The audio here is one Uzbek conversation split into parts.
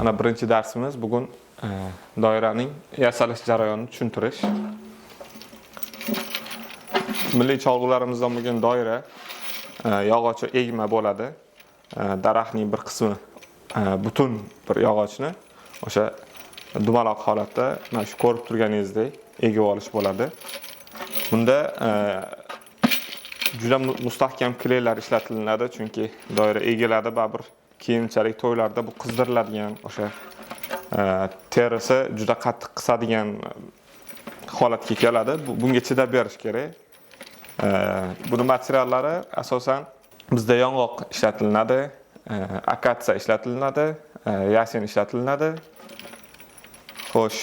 Ana birinchi darsimiz bugun doiraning yasalish jarayonini tushuntirish. Milliy cholg'ularimizdan bo'lgan doira yog'ochi egma bo'ladi. Daraxtning bir qismi butun bir yog'ochni o'sha dumaloq holatda mana shu ko'rib turganingizdek egib olish bo'ladi. Bunda juda mustahkam klaylar ishlatiladi, chunki doira egiladi, baribir keyinchalik to'ylarda bu qizdiriladigan o'sha terisi juda qattiq qisadigan holatga keladi. Bunga chidab berish kerak. Buni materiallari asosan bizda yong'oq ishlatilinadi, akatsiya ishlatilinadi, yasen ishlatilinadi. Xo'sh,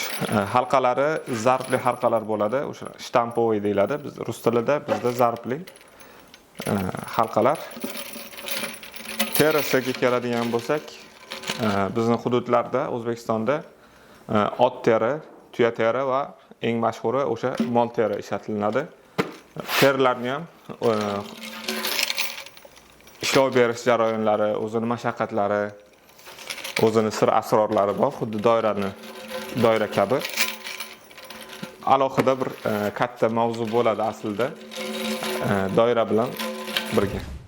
halqalari zarbli halqalar bo'ladi. O'sha shtampovoy deyiladi. Biz rus tilida, bizda zarbli halqalar. Terisiga keladigan bo'lsak, bizning hududlarda, O'zbekistonda ot teri, tuya teri va eng mashhuri o'sha mol teri ishlatilinadi. Terilarni ham ishlov berish jarayonlari, o'zining mashaqqatlari, o'zining sir asrorlari bor, xuddi doira kabi. Alohida bir katta mavzu bo'ladi aslida doira bilan birga.